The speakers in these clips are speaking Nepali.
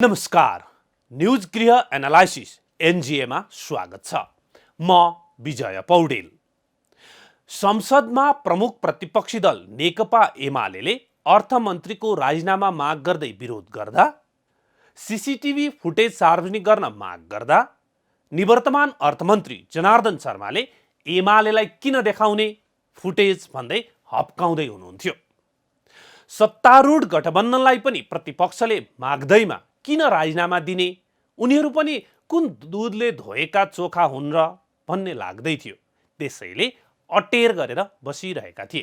नमस्कार, न्यूज गृह एनालाइसिस एनजिएमा स्वागत छ। म विजय पौडेल। संसदमा प्रमुख प्रतिपक्षी दल नेकपा एमाले अर्थमन्त्रीको राजीनामा माग गर्दै विरोध गर्दा, सीसीटीभी फुटेज सार्वजनिक गर्न माग गर्दा निवर्तमान अर्थमन्त्री जनार्दन शर्माले एमालेलाई किन देखाउने फुटेज भन्दै हप्काउँदै हुनुहुन्थ्यो। सत्तारूढ गठबन्धनलाई पनि प्रतिपक्षले माग्दैमा किन राजीनामा दिने, उनीहरू पनि कुन दुधले धोएका चोखा हुन् र भन्ने लाग्दै थियो। त्यसैले अटेर गरेर बसिरहेका थिए।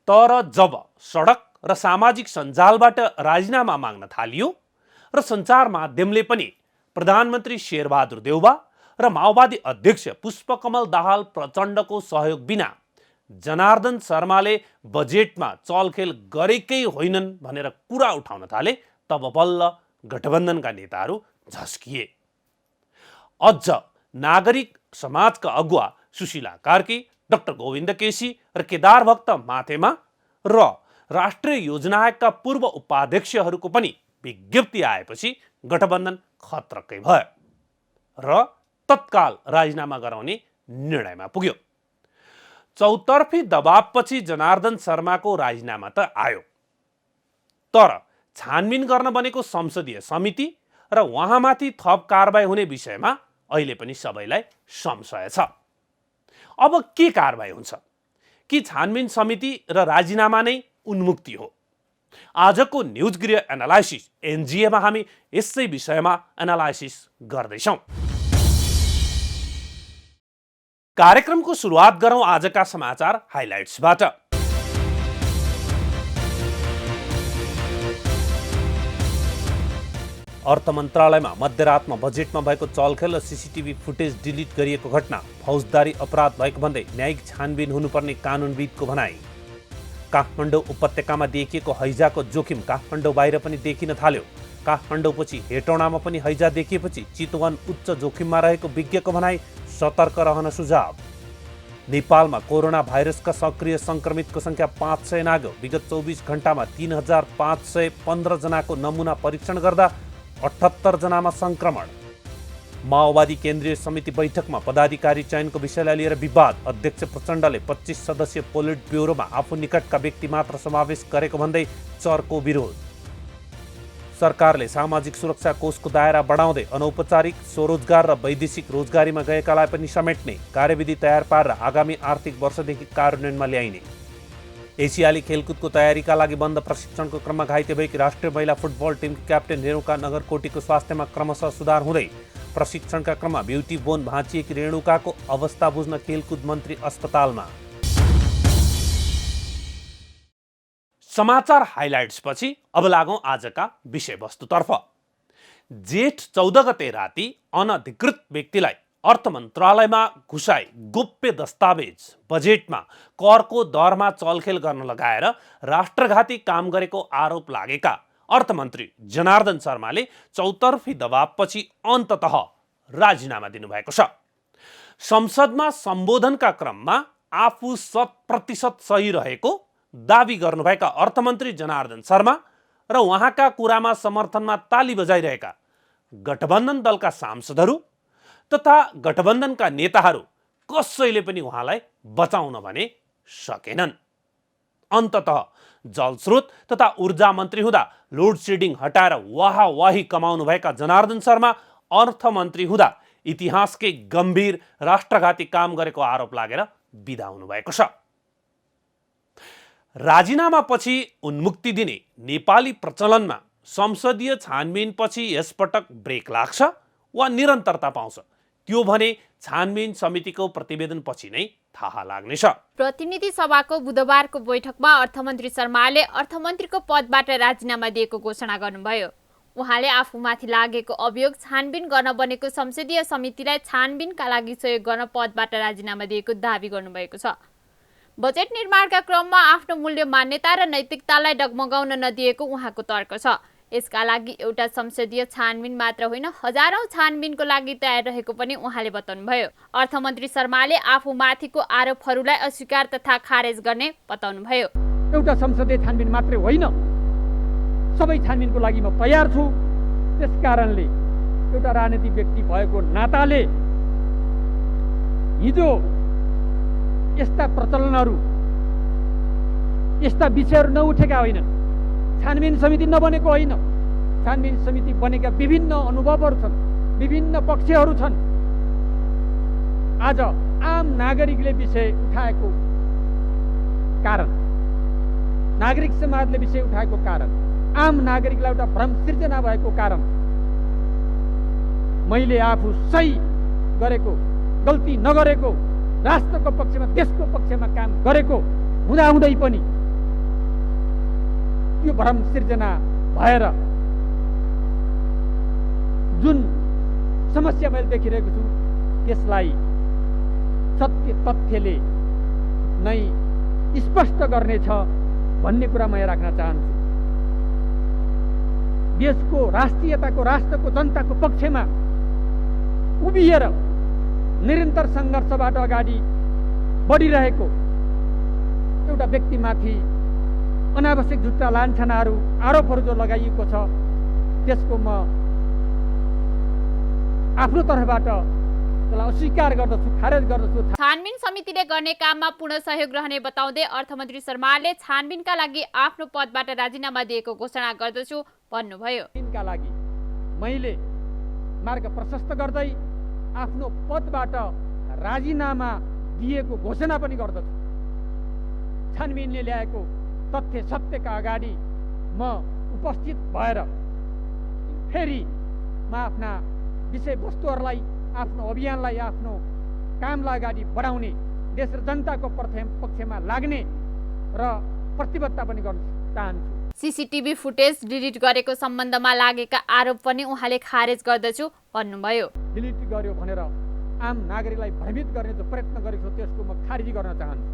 तर जब सडक र सामाजिक सञ्जालबाट राजीनामा माग्न थालियो र सञ्चार माध्यमले पनि प्रधानमन्त्री शेरबहादुर देउवा र माओवादी अध्यक्ष पुष्पकमल दाहाल प्रचण्डको सहयोग बिना जनार्दन शर्माले बजेटमा चलखेल गरेकै होइनन् भनेर कुरा उठाउन थाले, तब बल्ल गठबन्धनका नेताहरू झस्किए। अझ नागरिक समाजका अगुवा सुशीला कार्की, डाक्टर गोविन्द केसी र केदार भक्त माथेमा र राष्ट्रिय योजना आयोगका पूर्व उपाध्यक्षहरूको पनि विज्ञप्ति आएपछि गठबन्धन खतरकै भयो र तत्काल राजीनामा गराउने निर्णयमा पुग्यो। चौतर्फी दबावपछि जनार्दन शर्माको राजीनामा त आयो, तर छानबिन गर्न बनेको संसदीय समिति र उहाँमाथि थप कारबाही हुने विषयमा अहिले पनि सबैलाई संशय छ। अब के कारबाही हुन्छ? कि छानबिन समिति र राजीनामा नै उन्मुक्ति हो? आजको न्यूज गृह एनालाइसिस एनजिएमा हामी यसै विषयमा एनालाइसिस गर्दैछौँ। कार्यक्रमको सुरुवात गरौँ आजका समाचार हाइलाइट्सबाट। अर्थ मन्त्रालयमा मध्यरातमा बजेटमा भएको चलखेल र सीसीटीभी फुटेज डिलिट गरिएको घटना फौजदारी अपराध भएको भन्दै न्यायिक छानबिन हुनुपर्ने कानुनविदको भनाई। काठमाडौँ उपत्यकामा देखिएको हैजाको जोखिम काठमाडौँ बाहिर पनि देखिन थाल्यो। काठमाडौँपछि हेटौडामा पनि हैजा देखिएपछि चितवन उच्च जोखिममा रहेको विज्ञको भनाई, सतर्क रहन सुझाव। नेपालमा कोरोना भाइरसका सक्रिय सङ्क्रमितको सङ्ख्या 500 नाग्यो। विगत 24 घण्टामा 3515 जनाको नमुना परीक्षण गर्दा 78 जनामा सङ्क्रमण। माओवादी केन्द्रीय समिति बैठकमा पदाधिकारी चयनको विषयलाई लिएर विवाद। अध्यक्ष प्रचण्डले 25 सदस्यीय पोलिट ब्युरोमा आफू निकटका व्यक्ति मात्र समावेश गरेको भन्दै चर्को विरोध। सरकारले सामाजिक सुरक्षा कोषको दायरा बढाउँदै अनौपचारिक स्वरोजगार र वैदेशिक रोजगारीमा गएकालाई पनि समेट्ने कार्यविधि तयार पारेर आगामी आर्थिक वर्षदेखि कार्यान्वयनमा ल्याइने। एसियाली खेलकुदको तयारीका लागि बन्द प्रशिक्षणको क्रममा घाइते भएकी राष्ट्रिय महिला फुटबल टिमकी क्याप्टेन रेणुका नगरकोटीको स्वास्थ्यमा क्रमशः सुधार हुँदै। प्रशिक्षणका क्रममा ब्युटी बोन भाँचिएकी रेणुकाको अवस्था बुझ्न खेलकुद मन्त्री अस्पतालमा। समाचार हाइलाइट्स पछि अब लागौं आजका विषयवस्तुतर्फ। जेठ 14 गते राति अनधिकृत व्यक्तिलाई अर्थ मन्त्रालयमा घुसाई गोप्य दस्तावेज बजेटमा करको दरमा चलखेल गर्न लगाएर राष्ट्रघाती काम गरेको आरोप लागेका अर्थमन्त्री जनार्दन शर्माले चौतर्फी दबावपछि अन्ततः राजीनामा दिनुभएको छ। संसदमा सम्बोधनका क्रममा आफू 100% सही रहेको दावी गर्नुभएका अर्थमन्त्री जनार्दन शर्मा र उहाँका कुरामा समर्थनमा ताली बजाइरहेका गठबन्धन दलका सांसदहरू तथा गठबन्धनका नेताहरू कसैले पनि उहाँलाई बचाउन भने सकेनन्। अन्ततः जलस्रोत तथा ऊर्जा मन्त्री हुँदा लोड सेडिङ हटाएर वाहावाही कमाउनुभएका जनार्दन शर्मा अर्थमन्त्री हुँदा इतिहासकै गम्भीर राष्ट्रघाती काम गरेको आरोप लागेर बिदा हुनुभएको छ। राजीनामापछि उन्मुक्ति दिने नेपाली प्रचलनमा संसदीय छानबिनपछि यसपटक ब्रेक लाग्छ वा निरन्तरता पाउँछ, त्यो भने छानबिन समितिको प्रतिवेदनपछि नै थाहा लाग्नेछ। प्रतिनिधि सभाको बुधबारको बैठकमा अर्थमन्त्री शर्माले अर्थमन्त्रीको पदबाट राजीनामा दिएको घोषणा गर्नुभयो। उहाँले आफूमाथि लागेको अभियोग छानबिन गर्न बनेको संसदीय समितिलाई छानबिनका लागि सहयोग गर्न पदबाट राजीनामा दिएको दावी गर्नुभएको छ। बजेट निर्माणका क्रममा आफ्नो मूल्य मान्यता र नैतिकतालाई डगमगाउन नदिएको उहाँको तर्क छ। यसका लागि एउटा संसदीय छानबिन मात्र होइन, हजारौं छानबिनको लागि तयार रहेको पनि उहाँले बताउनुभयो। अर्थमन्त्री शर्माले आफूमाथिको आरोपहरूलाई अस्वीकार तथा खारेज गर्ने बताउनुभयो। एउटा संसदीय छानबिन मात्रै होइन, सबै छानबिनको लागि म तयार छु। त्यस कारणले एउटा राजनीतिक व्यक्ति भएको नाताले हिजो यस्ता प्रचलनहरू, यस्ता विषयहरू नउठेका होइनन्। छानबिन समिति नबनेको होइन। छानबिन समिति बनेका विभिन्न अनुभवहरू छन्, विभिन्न पक्षहरू छन्। आज आम नागरिकले विषय उठाएको कारण, नागरिक समाजले विषय उठाएको कारण, आम नागरिकलाई एउटा भ्रम सिर्जना भएको कारण मैले आफू सही गरेको, गल्ती नगरेको, राष्ट्रको पक्षमा, देशको पक्षमा काम गरेको हुँदाहुँदै पनि यो भ्रम सिर्जना भएर जुन समस्या मैले देखिरहेको छु त्यसलाई सत्य तथ्यले नै स्पष्ट गर्नेछ भन्ने कुरा म यहाँ राख्न चाहन्छु। देशको, राष्ट्रियताको, राष्ट्रको, जनताको पक्षमा उभिएर निरन्तर सङ्घर्षबाट अगाडि बढिरहेको एउटा व्यक्तिमाथि अनावश्यक झुट्टा लान्छनाहरू, आरोपहरू जो लगाइएको छ त्यसको म आफ्नो तर्फबाट त्यसलाई अस्वीकार गर्दछु, खारेज गर्दछु। छानबिन समितिले गर्ने काममा पूर्ण सहयोग रहने बताउँदै अर्थमन्त्री शर्माले छानबिनका लागि आफ्नो पदबाट राजीनामा दिएको घोषणा गर्दछु भन्नुभयो। छानबिनका लागि मैले मार्ग प्रशस्त गर्दै आफ्नो पदबाट राजीनामा दिएको घोषणा पनि गर्दछु। छानबिनले ल्याएको तथ्य सत्यका अगाडि म उपस्थित भएर फेरि म आफ्ना विषयवस्तुहरूलाई, आफ्नो अभियानलाई, आफ्नो कामलाई अगाडि बढाउने, देश र जनताको पक्षमा लाग्ने र प्रतिबद्धता पनि गर्न चाहन्छु। सीसीटीभी फुटेज डिलिट गरेको सम्बन्धमा लागेका आरोप पनि उहाँले खारेज गर्दछु भन्नुभयो। डिलिट गर्यो भनेर आम नागरिकलाई भ्रमित गर्ने जो प्रयत्न गरेको छ त्यसको म खारिज गर्न चाहन्छु।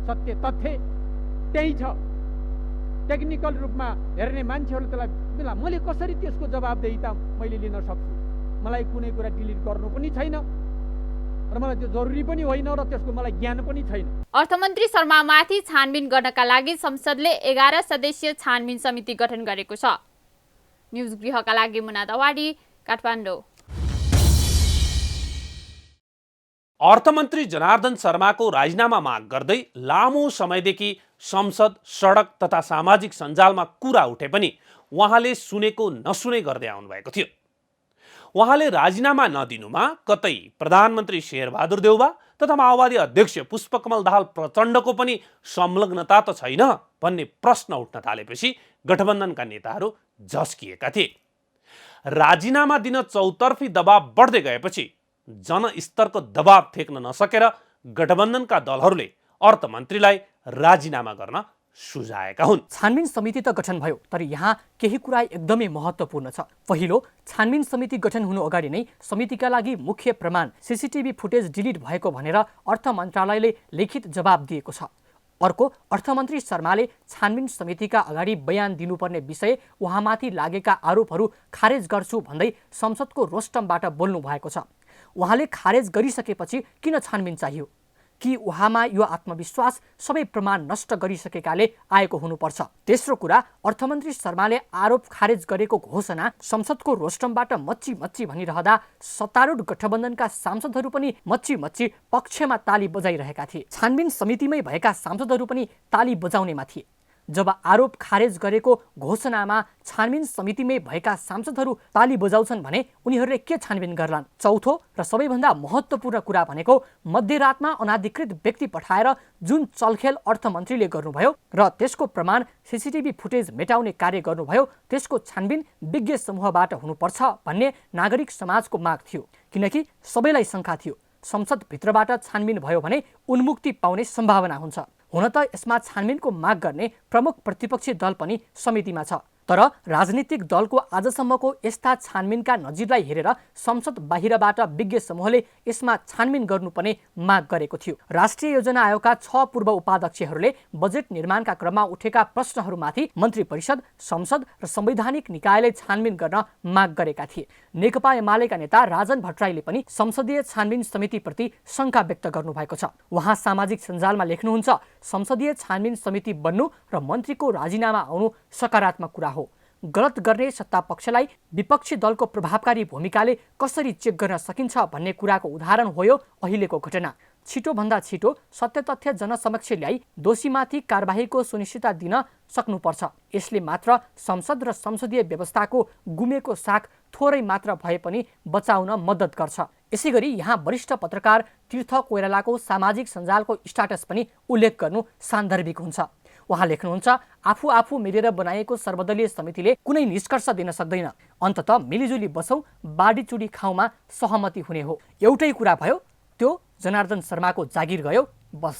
सत्य तथ्य त्यही छ। टेक्निकल रूपमा हेर्ने मान्छेहरूले त्यसलाई मैले कसरी त्यसको जवाबदेहिता मैले लिन सक्छु? मलाई कुनै कुरा डिलिट गर्नु पनि छैन र मलाई त्यो जरुरी पनि होइन र त्यसको मलाई ज्ञान पनि छैन। अर्थमन्त्री शर्मामाथि छानबिन गर्नका लागि संसदले 11 सदस्यीय छानबिन समिति गठन गरेको छ। न्युज गृहका लागि मुना दवाडी, काठमाडौँ। अर्थमन्त्री जनार्दन शर्माको राजीनामा माग गर्दै लामो समयदेखि संसद, सडक तथा सामाजिक सञ्जालमा कुरा उठे पनि उहाँले सुनेको नसुने गर्दै आउनुभएको थियो। उहाँले राजीनामा नदिनुमा कतै प्रधानमन्त्री शेरबहादुर देउवा तथा माओवादी अध्यक्ष पुष्पकमल दाहाल प्रचण्डको पनि संलग्नता त छैन भन्ने प्रश्न उठ्न थालेपछि गठबन्धनका नेताहरू झस्किएका थिए। राजीनामा दिन चौतर्फी दबाव बढ्दै गएपछि जनस्तरको दबाव फेक्न नसकेर गठबन्धनका दलहरूले अर्थमन्त्रीलाई राजीनामा गर्न सुझाएका हुन्। छानबिन समिति त गठन भयो, तर यहाँ केही कुरा एकदमै महत्त्वपूर्ण छ। पहिलो, छानबिन समिति गठन हुनु अगाडि नै समितिका लागि मुख्य प्रमाण सीसीटीभी फुटेज डिलिट भएको भनेर अर्थ मन्त्रालयले लिखित जवाब दिएको छ। अर्को, अर्थमन्त्री शर्माले छानबिन समितिका अगाडि बयान दिनुपर्ने विषय उहाँमाथि लागेका आरोपहरू खारेज गर्छु भन्दै संसदको रोस्टमबाट बोल्नु भएको छ। उहाँले खारेज गरिसकेपछि किन छानबिन चाहियो? कि उहाँमा यो आत्मविश्वास सबै प्रमाण नष्ट गरिसकेकाले आएको हुनुपर्छ? तेस्रो कुरा, अर्थमन्त्री शर्माले आरोप खारेज गरेको घोषणा संसदको रोस्टमबाट मच्ची मच्ची भनिरहँदा सत्तारूढ गठबन्धनका सांसदहरू पनि मच्ची मच्ची पक्षमा ताली बजाइरहेका थिए। छानबिन समितिमै भएका सांसदहरू पनि ताली बजाउनेमा थिए। जब आरोप खारेज गरेको घोषणामा छानबिन समितिमै भएका सांसदहरू ताली बजाउँछन् भने उनीहरूले के छानबिन गर्लान्? चौथो र सबैभन्दा महत्त्वपूर्ण कुरा भनेको मध्यरातमा अनाधिकृत व्यक्ति पठाएर जुन चलखेल अर्थमन्त्रीले गर्नुभयो र त्यसको प्रमाण सीसीटीभी फुटेज मेटाउने कार्य गर्नुभयो, त्यसको छानबिन विज्ञ समूहबाट हुनुपर्छ भन्ने नागरिक समाजको माग थियो। किनकि सबैलाई शङ्का थियो संसदभित्रबाट छानबिन भयो भने उन्मुक्ति पाउने सम्भावना हुन्छ। हुन त यसमा छानबिनको माग गर्ने प्रमुख प्रतिपक्षी दल पनि समितिमा छ, तर राजनीतिक दलको आजसम्मको यस्ता छानबिनका नजिरलाई हेरेर संसद बाहिरबाट विज्ञ समूहले यसमा छानबिन गर्नुपर्ने माग गरेको थियो। राष्ट्रिय योजना आयोगका 6 पूर्व उपाध्यक्षहरूले बजेट निर्माणका क्रममा उठेका प्रश्नहरूमाथि मन्त्री परिषद, संसद र संवैधानिक निकायले छानबिन गर्न माग गरेका थिए। नेकपा एमालेका नेता राजन भट्टराईले पनि संसदीय छानबिन समितिप्रति शङ्का व्यक्त गर्नुभएको छ। उहाँ सामाजिक सञ्जालमा लेख्नुहुन्छ, संसदीय छानबिन समिति बन्नु र मन्त्रीको राजीनामा आउनु सकारात्मक कुरा हो। गलत गर्ने सत्ता पक्षलाई विपक्षी दलको प्रभावकारी भूमिकाले कसरी चेक गर्न सकिन्छ भन्ने कुराको उदाहरण हो यो अहिलेको घटना। छिटोभन्दा छिटो सत्य तथ्य जनसमक्ष ल्याई दोषीमाथि कारबाहीको सुनिश्चितता दिन सक्नुपर्छ। यसले मात्र संसद र संसदीय व्यवस्थाको गुमेको साख थोरै मात्र भए पनि बचाउन मद्दत गर्छ। यसैगरी यहाँ वरिष्ठ पत्रकार तीर्थ कोइरालाको सामाजिक सञ्जालको स्ट्याटस पनि उल्लेख गर्नु सान्दर्भिक हुन्छ। उहाँ लेख्नुहुन्छ, आफू आफू मिलेर बनाएको सर्वदलीय समितिले कुनै निष्कर्ष दिन सक्दैन। अन्ततः मिलिजुली बसौँ, बाडीचुडी खाउँमा सहमति हुने हो। एउटै कुरा भयो, त्यो जनार्दन शर्माको जागिर गयो, बस।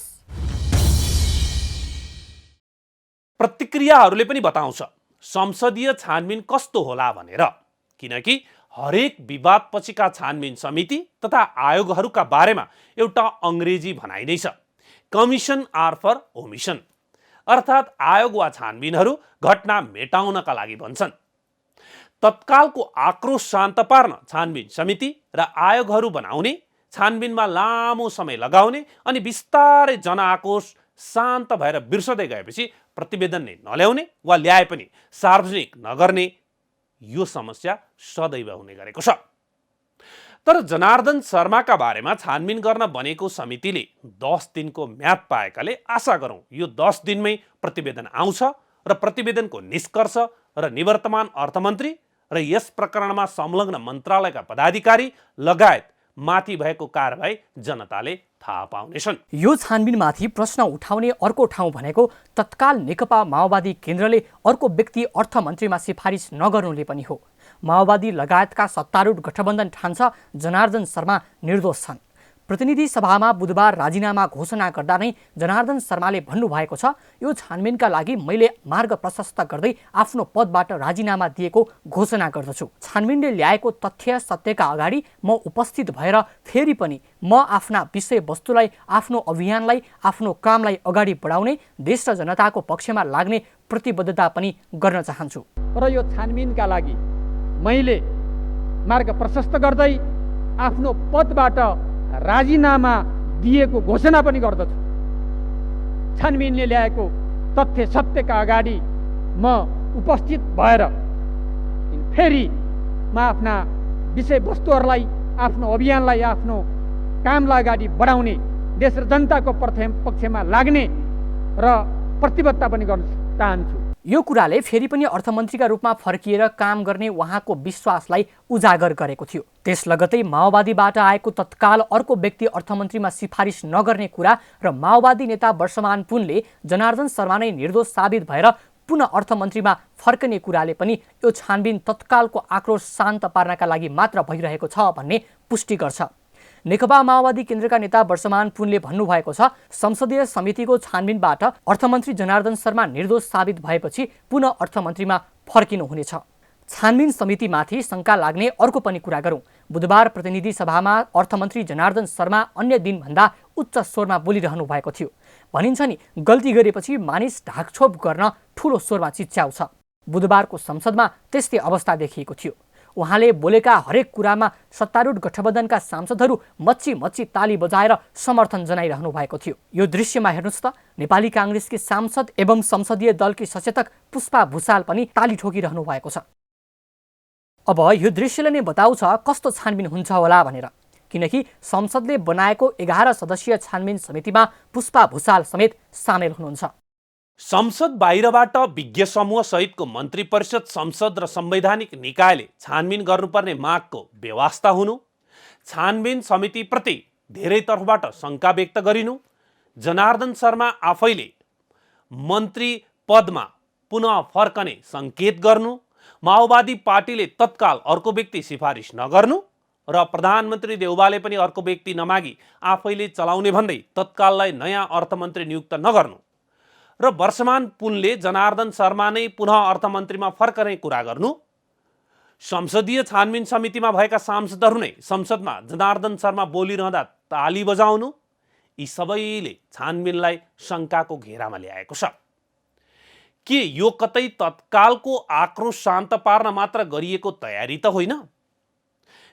प्रतिक्रियाहरूले पनि बताउँछ संसदीय छानबिन कस्तो होला भनेर, किनकि हरेक विवाद पछिका छानबिन समिति तथा आयोगहरूका बारेमा एउटा अङ्ग्रेजी भनाइ नै छ, कमिसन आर फर ओमिसन, अर्थात् आयोग वा छानबिनहरू घटना मेटाउनका लागि भन्छन्। तत्कालको आक्रोश शान्त पार्न छानबिन समिति र आयोगहरू बनाउने, छानबिनमा लामो समय लगाउने अनि बिस्तारै जनआक्रोश शान्त भएर बिर्सदै गएपछि प्रतिवेदन नै नल्याउने वा ल्याए पनि सार्वजनिक नगर्ने, यो समस्या सदैव हुने गरेको छ। तर जनार्दन शर्माका बारेमा छानबिन गर्न बनेको समितिले 10 दिनको म्याद पाएकाले आशा गरौँ यो 10 दिनमै प्रतिवेदन आउँछ र प्रतिवेदनको निष्कर्ष र निवर्तमान अर्थमन्त्री र यस प्रकरणमा संलग्न मन्त्रालयका पदाधिकारी लगायत माथि भएको कारबाही जनताले थाहा पाउनेछन्। यो छानबिनमाथि प्रश्न उठाउने अर्को ठाउँ भनेको तत्काल नेकपा माओवादी केन्द्रले अर्को व्यक्ति अर्थमन्त्रीमा सिफारिस नगर्नुले पनि हो। माओवादी लगायतका सत्तारूढ गठबन्धन ठान्छ जनार्दन शर्मा निर्दोष छन्। प्रतिनिधि सभामा बुधबार राजीनामा घोषणा गर्दा नै जनार्दन शर्माले भन्नुभएको छ, यो छानबिनका लागि मैले मार्ग प्रशस्त गर्दै आफ्नो पदबाट राजीनामा दिएको घोषणा गर्दछु। छानबिनले ल्याएको तथ्य सत्यका अगाडि म उपस्थित भएर फेरि पनि म आफ्ना विषयवस्तुलाई, आफ्नो अभियानलाई, आफ्नो कामलाई अगाडि बढाउने, देश र जनताको पक्षमा लाग्ने प्रतिबद्धता पनि गर्न चाहन्छु। र यो छानबिनका लागि मैले मार्ग प्रशस्त गर्दै आफ्नो पदबाट राजीनामा दिएको घोषणा पनि गर्दछु। छानबिनले ल्याएको तथ्य सत्यका अगाडि म उपस्थित भएर फेरि म आफ्ना विषयवस्तुहरूलाई, आफ्नो अभियानलाई, आफ्नो कामलाई अगाडि बढाउने, देश र जनताको पक्षमा लाग्ने र प्रतिबद्धता पनि गर्न चाहन्छु। यो कुराले फेरि पनि अर्थमन्त्रीका रूपमा फर्किएर काम गर्ने उहाँको विश्वासलाई उजागर गरेको थियो। त्यस लगतै माओवादीबाट आएको तत्काल अर्को व्यक्ति अर्थमन्त्रीमा सिफारिस नगर्ने कुरा र माओवादी नेता वर्षमान पुनले जनार्दन शर्मा नै निर्दोष साबित भएर पुनः अर्थमन्त्रीमा फर्कने कुराले पनि यो छानबिन तत्कालको आक्रोश शान्त पार्नका लागि मात्र भइरहेको छ भन्ने पुष्टि गर्छ। नेकपा माओवादी केन्द्रका नेता वर्षमान पुनले भन्नुभएको छ, संसदीय समितिको छानबिनबाट अर्थमन्त्री जनार्दन शर्मा निर्दोष साबित भएपछि पुनः अर्थमन्त्रीमा फर्किनुहुनेछ। छानबिन समितिमाथि शङ्का लाग्ने अर्को पनि कुरा गरौँ। बुधबार प्रतिनिधि सभामा अर्थमन्त्री जनार्दन शर्मा अन्य दिनभन्दा उच्च स्वरमा बोलिरहनु भएको थियो। भनिन्छ नि, गल्ती गरेपछि मानिस ढाकछोप गर्न ठुलो स्वरमा चिच्याउँछ। बुधबारको संसदमा त्यस्तै अवस्था देखिएको थियो। उहाँले बोलेका हरेक कुरामा सत्तारूढ गठबन्धनका सांसदहरू मच्ची मच्ची ताली बजाएर समर्थन जनाइरहनु भएको थियो। यो दृश्यमा हेर्नुहोस् त, नेपाली काङ्ग्रेसकी सांसद एवं संसदीय दलकी सचेतक पुष्पा भुसाल पनि ताली ठोकिरहनु भएको छ। अब यो दृश्यले नै बताउँछ कस्तो छानबिन हुन्छ होला भनेर, किनकि संसदले बनाएको 11 सदस्यीय छानबिन समितिमा पुष्पा भुसाल समेत सामेल हुनुहुन्छ। संसद बाहिरबाट विज्ञ समूह सहितको मन्त्री परिषद, संसद र संवैधानिक निकायले छानबिन गर्नुपर्ने मागको बेवास्ता हुनु, छानबिन समितिप्रति धेरै तर्फबाट शङ्का व्यक्त गरिनु, जनार्दन शर्मा आफैले मन्त्री पदमा पुनः फर्कने सङ्केत गर्नु, माओवादी पार्टीले तत्काल अर्को व्यक्ति सिफारिस नगर्नु र प्रधानमन्त्री देउवाले पनि अर्को व्यक्ति नमागी आफैले चलाउने भन्दै तत्काललाई नयाँ अर्थमन्त्री नियुक्त नगर्नु र वर्षमान पुनले जनार्दन शर्मा नै पुनः अर्थमन्त्रीमा फर्कने कुरा गर्नु, संसदीय छानबिन समितिमा भएका सांसदहरू नै संसदमा जनार्दन शर्मा बोलिरहँदा ताली बजाउनु, यी सबैले छानबिनलाई शङ्काको घेरामा ल्याएको छ। के यो कतै तत्कालको आक्रोश शान्त पार्न मात्र गरिएको तयारी त होइन?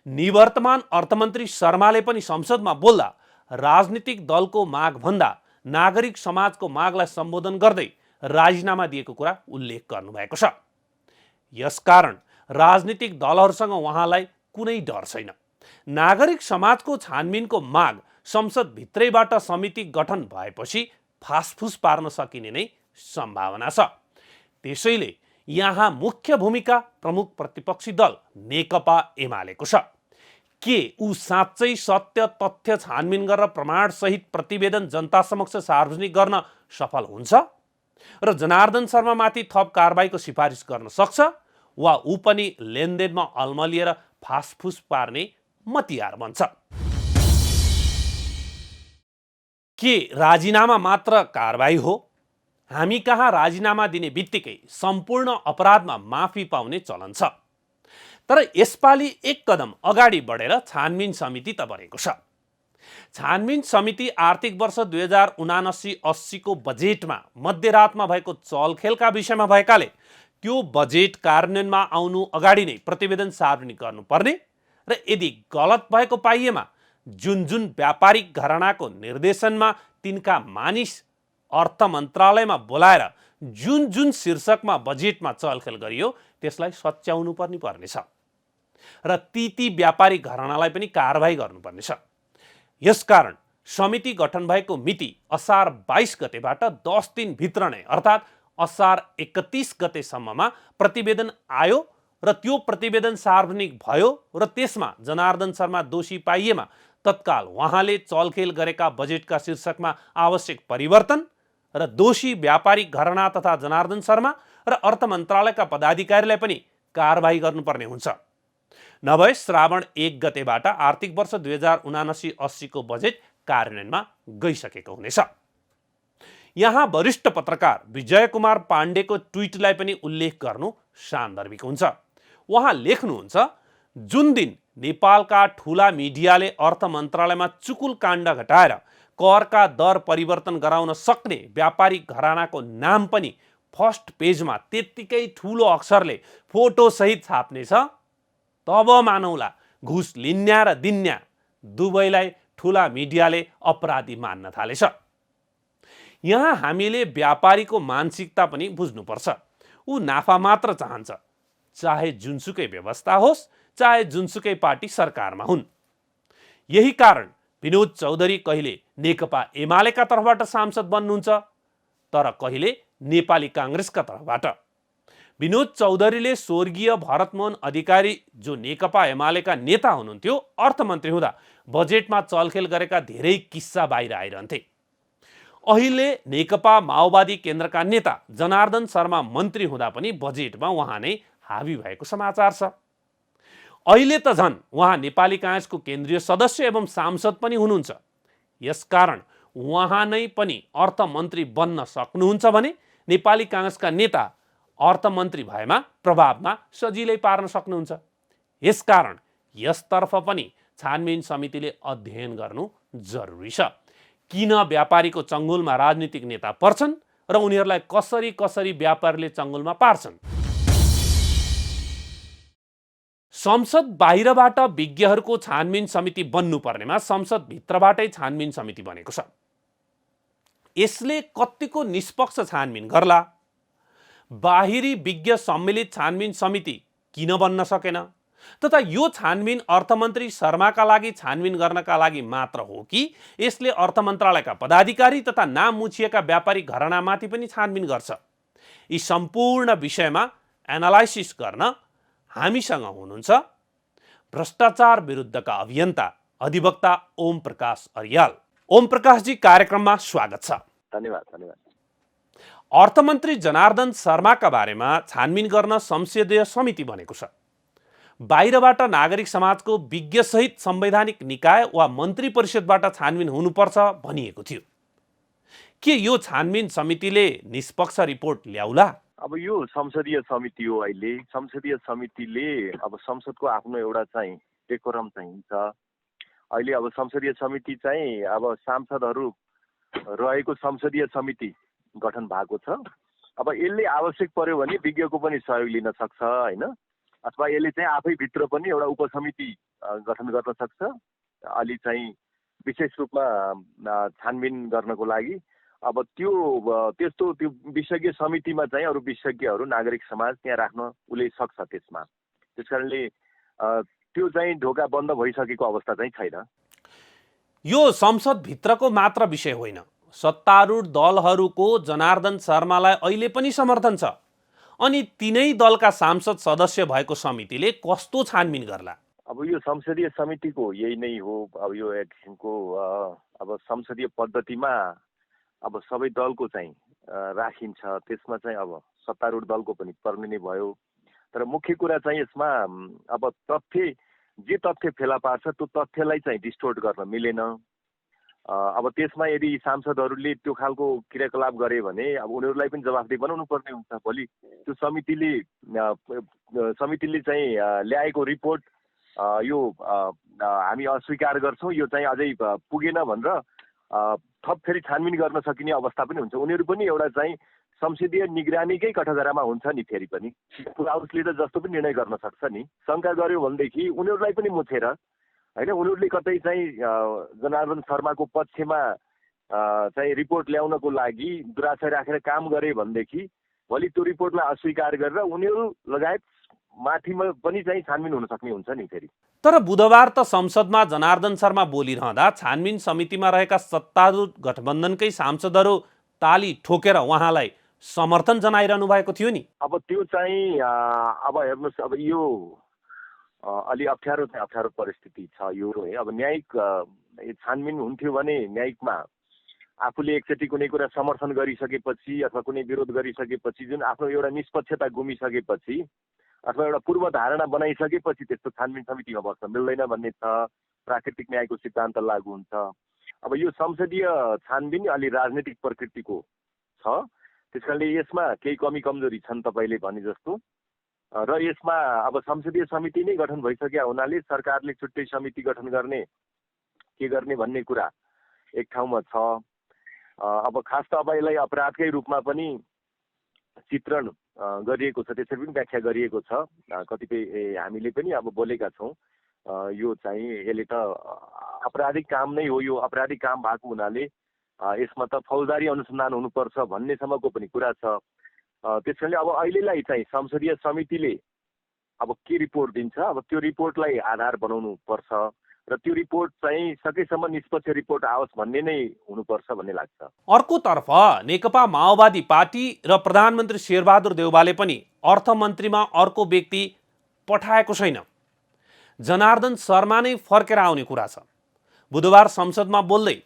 निवर्तमान अर्थमन्त्री शर्माले पनि संसदमा बोल्दा राजनीतिक दलको मागभन्दा नागरिक समाजको मागलाई सम्बोधन गर्दै राजीनामा दिएको कुरा उल्लेख गर्नुभएको छ। यसकारण राजनीतिक दलहरूसँग उहाँलाई कुनै डर छैन। नागरिक समाजको छानबिनको माग संसदभित्रैबाट समिति गठन भएपछि फासफुस पार्न सकिने नै सम्भावना छ। त्यसैले यहाँ मुख्य भूमिका प्रमुख प्रतिपक्षी दल नेकपा एमालेको छ। के ऊ साँच्चै सत्य तथ्य छानबिन गरेर प्रमाणसहित प्रतिवेदन जनता समक्ष सार्वजनिक गर्न सफल हुन्छ र जनार्दन शर्मामाथि थप कारबाहीको सिफारिस गर्न सक्छ, वा ऊ पनि लेनदेनमा अल्मलिएर फासफुस पार्ने मतियार बन्छ? के राजीनामा मात्र कारबाही हो? हामी कहाँ राजीनामा दिने बित्तिकै सम्पूर्ण अपराधमा माफी पाउने चलन छ। तर यसपालि एक कदम अगाडि बढेर छानबिन समिति त बनेको छ। छानबिन समिति आर्थिक वर्ष 2079-80 को बजेटमा मध्यरातमा भएको चलखेलका विषयमा भएकाले त्यो बजेट कार्यान्वयनमा आउनु अगाडि नै प्रतिवेदन सार्वजनिक गर्नुपर्ने र यदि गलत भएको पाइएमा जुन जुन व्यापारिक घरानाको निर्देशनमा तिनका मानिस अर्थ मन्त्रालयमा बोलाएर जुन जुन शीर्षकमा बजेटमा चलखेल गरियो त्यसलाई सच्याउनु पर्नेछ र ती व्यापारिक घरानालाई पनि कारबाही गर्नुपर्नेछ। यसकारण समिति गठन भएको मिति असार 22 गतेबाट 10 दिनभित्र नै अर्थात् असार 31 गतेसम्ममा प्रतिवेदन आयो र त्यो प्रतिवेदन सार्वजनिक भयो र त्यसमा जनार्दन शर्मा दोषी पाइएमा तत्काल उहाँले चलखेल गरेका बजेटका शीर्षकमा आवश्यक परिवर्तन र दोषी व्यापारिक घराना तथा जनार्दन शर्मा र अर्थ मन्त्रालयका पदाधिकारीलाई पनि कारबाही गर्नुपर्ने हुन्छ। नभए श्रावण 1 गतेबाट आर्थिक वर्ष 2079-80 को बजेट कार्यान्वयनमा गइसकेको हुनेछ। यहाँ वरिष्ठ पत्रकार विजय कुमार पाण्डेको ट्विटलाई पनि उल्लेख गर्नु सान्दर्भिक हुन्छ। उहाँ लेख्नुहुन्छ, जुन दिन नेपालका ठूला मिडियाले अर्थ मन्त्रालयमा चुकुल काण्ड घटाएर करका दर परिवर्तन गराउन सक्ने व्यापारिक घरानाको नाम पनि फर्स्ट पेजमा त्यत्तिकै ठूलो अक्षरले फोटोसहित छाप्नेछ, तब मानौला घुस लिन्या र दिन्या दुवैलाई ठूला मिडियाले अपराधी मान्न थालेछ। यहाँ हामीले व्यापारीको मानसिकता पनि बुझ्नुपर्छ। ऊ नाफा मात्र चाहन्छ, चाहे जुनसुकै व्यवस्था होस्, चाहे जुनसुकै पार्टी सरकारमा हुन्। यही कारण विनोद चौधरी कहिले नेकपा एमालेका तर्फबाट सांसद बन्नुहुन्छ, तर कहिले नेपाली काङ्ग्रेसका तर्फबाट। विनोद चौधरीले स्वर्गीय भरतमोहन अधिकारी जो नेकपा एमालेका नेता हुनुहुन्थ्यो अर्थमन्त्री हुँदा बजेटमा चलखेल गरेका धेरै किस्सा बाहिर आइरहन्थे। अहिले नेकपा माओवादी केन्द्रका नेता जनार्दन शर्मा मन्त्री हुँदा पनि बजेटमा उहाँ नै हावी भएको समाचार छ। अहिले त झन् उहाँ नेपाली काङ्ग्रेसको केन्द्रीय सदस्य एवं सांसद पनि हुनुहुन्छ। यसकारण उहाँ नै पनि अर्थमन्त्री बन्न सक्नुहुन्छ भने नेपाली काङ्ग्रेसका नेता अर्थमन्त्री भएमा प्रभावमा सजिलै पार्न सक्नुहुन्छ। यसकारण यसतर्फ पनि छानबिन समितिले अध्ययन गर्नु जरुरी छ। किन व्यापारीको चङ्गुलमा राजनीतिक नेता पर्छन् र उनीहरूलाई कसरी कसरी व्यापारीले चङ्गुलमा पार्छन्। संसद बाहिरबाट विज्ञहरूको छानबिन समिति बन्नुपर्नेमा संसद भित्रबाटै छानबिन समिति बनेको छ। यसले कतिको निष्पक्ष छानबिन गर्ला? बाहिरी विज्ञ सम्मिलित छानबिन समिति किन बन्न सकेन? तथा यो छानबिन अर्थमन्त्री शर्माका लागि छानबिन गर्नका लागि मात्र हो कि यसले अर्थ मन्त्रालयका पदाधिकारी तथा नाम मुछिएका व्यापारिक घरानामाथि पनि छानबिन गर्छ? यी सम्पूर्ण विषयमा एनालाइसिस गर्न हामीसँग हुनुहुन्छ भ्रष्टाचार विरुद्धका अभियन्ता अधिवक्ता ओम प्रकाश अर्याल। ओम प्रकाशजी, कार्यक्रममा स्वागत छ। धन्यवाद। अर्थमन्त्री जनार्दन शर्माका बारेमा छानबिन गर्न संसदीय समिति बनेको छ। बाहिरबाट नागरिक समाजको विज्ञसहित संवैधानिक निकाय वा मन्त्री परिषदबाट छानबिन हुनुपर्छ भनिएको थियो। के यो छानबिन समितिले निष्पक्ष रिपोर्ट ल्याउला? अब यो संसदीय समिति हो। अहिले संसदीय समितिले अब संसदको आफ्नो एउटा चाहिँ डेकोरम चाहिन्छ। अहिले अब संसदीय समिति चाहिँ अब सांसदहरू रहेको संसदीय समिति गठन भएको छ। अब यसले आवश्यक पर्यो भने विज्ञको पनि सहयोग लिन सक्छ हैन, अथवा यसले चाहिँ आफै भित्र पनि एउटा उपसमिति गठन गर्न सक्छ। अलि चाहिँ विशेष रूपमा छानबिन गर्नको लागि अब त्यस्तो त्यो विशेषज्ञ समितिमा चाहिँ अरू विशेषज्ञहरू नागरिक समाज त्यहाँ राख्न उसले सक्छ त्यसमा। त्यसकारणले त्यो चाहिँ ढोका बन्द भइसकेको अवस्था चाहिँ छैन। यो संसदभित्रको मात्र विषय होइन, सत्तारूढ दलहरूको जनार्दन शर्मालाई अहिले पनि समर्थन छ। अनि तिनै दलका सांसद सदस्य भएको समितिले कस्तो छानबिन गर्ला? अब यो संसदीय समितिको यही नै हो। अब यो एक किसिमको अब संसदीय पद्धतिमा अब सबै दलको चाहिँ राखिन्छ, त्यसमा चाहिँ अब सत्तारूढ दलको पनि पर्ने नै भयो। तर मुख्य कुरा चाहिँ यसमा अब जे तथ्य फेला पार्छ त्यो तथ्यलाई चाहिँ डिस्टोर्ट गर्न मिलेन। अब त्यसमा यदि सांसदहरूले त्यो खालको क्रियाकलाप गरे भने अब उनीहरूलाई पनि जवाफदेही बनाउनु पर्ने हुन्छ। भोलि त्यो समितिले चाहिँ ल्याएको रिपोर्ट यो हामी अस्वीकार गर्छौँ, यो चाहिँ अझै पुगेन भनेर थप फेरि छानबिन गर्न सकिने अवस्था पनि हुन्छ। उनीहरू पनि एउटा चाहिँ संसदीय निगरानीकै कठघरामा हुन्छ नि। फेरि पनि फुल हाउसले त जस्तो पनि निर्णय गर्न सक्छ नि। शङ्का गर्यो भनेदेखि उनीहरूलाई पनि मुछेर होइन, उनीहरूले कतै चाहिँ जनार्दन शर्माको पक्षमा चाहिँ रिपोर्ट ल्याउनको लागि दुराशय राखेर काम गरे भनेदेखि भोलि त्यो रिपोर्टलाई अस्वीकार गरेर उनीहरू लगायत माथिमा पनि चाहिँ छानबिन हुन सक्ने हुन्छ नि फेरि। तर बुधबार त संसदमा जनार्दन शर्मा बोलिरहँदा छानबिन समितिमा रहेका सत्तारूढ गठबन्धनकै सांसदहरू ताली ठोकेर उहाँलाई समर्थन जनाइरहनु भएको थियो नि। अब त्यो चाहिँ अब हेर्नुहोस्, अब यो अलि अप्ठ्यारो परिस्थिति छ यो है। अब न्यायिक छानबिन हुन्थ्यो भने न्यायिकमा आफूले एकचोटि कुनै कुरा समर्थन गरिसकेपछि अथवा कुनै विरोध गरिसकेपछि जुन आफ्नो एउटा निष्पक्षता गुमिसकेपछि अथवा एउटा पूर्व धारणा बनाइसकेपछि त्यस्तो छानबिन समितिमा बस्न मिल्दैन भन्ने छ। प्राकृतिक न्यायको सिद्धान्त लागू हुन्छ। अब यो संसदीय छानबिन अलि राजनीतिक प्रकृतिको छ, त्यसकारणले यसमा केही कमी कमजोरी छन् तपाईँले भने जस्तो। र यसमा अब संसदीय समिति नै गठन भइसकेका हुनाले सरकारले छुट्टै समिति गठन गर्ने के गर्ने भन्ने कुरा एक ठाउँमा छ। अब खास त अब यसलाई अपराधकै रूपमा पनि चित्रण गरिएको छ, त्यसरी पनि व्याख्या गरिएको छ। कतिपय हामीले पनि अब बोलेका छौँ यो चाहिँ यसले त आपराधिक काम नै हो, यो आपराधिक काम भएको हुनाले यसमा त फौजदारी अनुसन्धान हुनुपर्छ भन्नेसम्मको पनि कुरा छ। त्यसैले अब अहिलेलाई चाहिँ संसदीय समितिले अब के रिपोर्ट दिन्छ, अब त्यो रिपोर्टलाई आधार बनाउनु पर्छ र त्यो रिपोर्ट चाहिँ सकेसम्म निष्पक्ष रिपोर्ट आओस् भन्ने नै हुनुपर्छ भन्ने लाग्छ। अर्कोतर्फ नेकपा माओवादी पार्टी र प्रधानमन्त्री शेरबहादुर देउवाले पनि अर्थमन्त्रीमा अर्को व्यक्ति पठाएको छैन। जनार्दन शर्मा नै फर्केर आउने कुरा छ। बुधबार संसदमा बोल्दै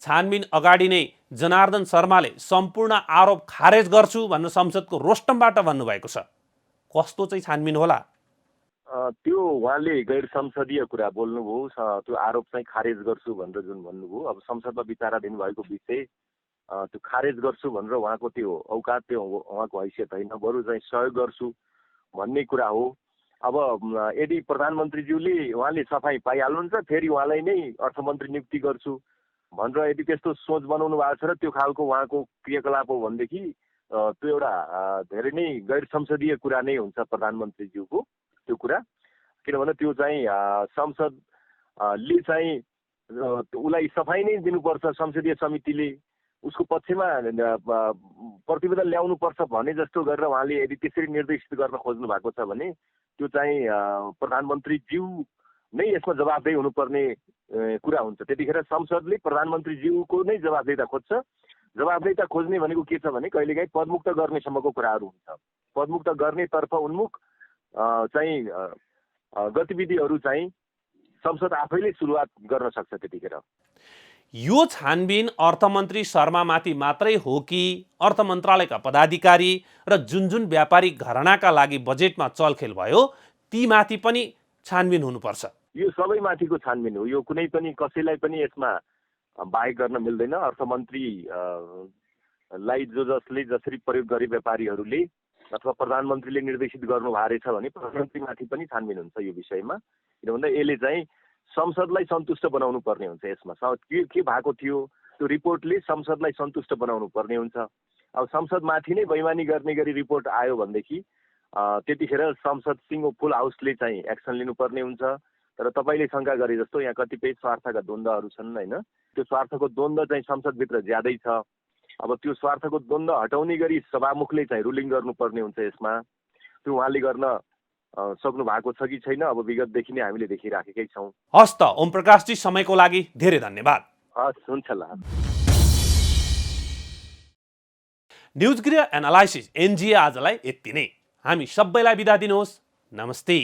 छानबिन अगाडि नै जनार्दन शर्माले सम्पूर्ण आरोप खारेज गर्छु भनेर संसदको रोस्टमबाट भन्नुभएको छ। कस्तो चाहिँ छानबिन होला? त्यो उहाँले गैर संसदीय कुरा बोल्नुभयो, त्यो आरोप चाहिँ खारेज गर्छु भनेर जुन भन्नुभयो। अब संसदमा विचाराधीन भएको विषय त्यो खारेज गर्छु भनेर उहाँको त्यो औकात, त्यो उहाँको हैसियत होइन, बरु चाहिँ सहयोग गर्छु भन्ने कुरा हो। अब यदि प्रधानमन्त्रीज्यूले उहाँले सफाई पाइहाल्नुहुन्छ फेरि उहाँलाई नै अर्थमन्त्री नियुक्ति गर्छु भनेर यदि त्यस्तो सोच बनाउनु भएको छ र त्यो खालको उहाँको क्रियाकलाप हो भनेदेखि त्यो एउटा धेरै नै गैर संसदीय कुरा नै हुन्छ प्रधानमन्त्रीज्यूको त्यो कुरा। किनभने त्यो चाहिँ संसदले चाहिँ उसलाई सफाई नै दिनुपर्छ, संसदीय समितिले उसको पक्षमा प्रतिवेदन ल्याउनुपर्छ भने जस्तो गरेर उहाँले यदि त्यसरी निर्देशित गर्न खोज्नु भएको छ भने त्यो चाहिँ प्रधानमन्त्रीज्यू नै यसमा जवाफदेही हुनुपर्ने कुरा हुन्छ। त्यतिखेर संसदले प्रधानमन्त्रीज्यूको नै जवाफदेहिता खोज्छ। जवाफदेहिता खोज्ने भनेको के छ भने कहिलेकाहीँ पदमुक्त गर्नेसम्मको कुराहरू हुन्छ। पदमुक्त गर्नेतर्फ उन्मुख चाहिँ गतिविधिहरू चाहिँ संसद आफैले सुरुवात गर्न सक्छ। त्यतिखेर यो छानबिन अर्थमन्त्री शर्मामाथि मात्रै हो कि अर्थ मन्त्रालयका पदाधिकारी र जुन व्यापारिक घरानाका लागि बजेटमा चलखेल भयो ती माथि पनि छानबिन हुनुपर्छ? यो सबै माथिको छानबिन हो। यो कुनै पनि कसैलाई पनि यसमा बाहेक गर्न मिल्दैन। अर्थमन्त्रीलाई जसले जसरी प्रयोग गरे व्यापारीहरूले अथवा प्रधानमन्त्रीले निर्देशित गर्नुभएको रहेछ भने प्रधानमन्त्रीमाथि पनि छानबिन हुन्छ यो विषयमा। किनभने यसले चाहिँ संसदलाई सन्तुष्ट बनाउनु पर्ने हुन्छ। यसमा के भएको थियो त्यो रिपोर्टले संसदलाई सन्तुष्ट बनाउनु पर्ने हुन्छ। अब संसदमाथि नै बैमानी गर्ने गरी रिपोर्ट आयो भनेदेखि त्यतिखेर संसद सिङ्गो फुल हाउसले चाहिँ एक्सन लिनुपर्ने हुन्छ। तर तपाईँले शङ्का गरे जस्तो यहाँ कतिपय स्वार्थका द्वन्द्वहरू छन् होइन, त्यो स्वार्थको द्वन्द्व चाहिँ संसदभित्र ज्यादै छ। अब त्यो स्वार्थको द्वन्द्व हटाउने गरी सभामुखले चाहिँ रुलिङ गर्नुपर्ने हुन्छ यसमा। त्यो उहाँले गर्न सक्नु भएको छ कि छैन, अब विगतदेखि नै हामीले देखिराखेकै छौँ। हस् त ओम प्रकाशजी, समयको लागि धेरै धन्यवाद। हस्, हुन्छ ल। न्युज गृह एनालाइसिस NGA आजलाई यति नै। हामी सबैलाई बिदा दिनुहोस्। नमस्ते।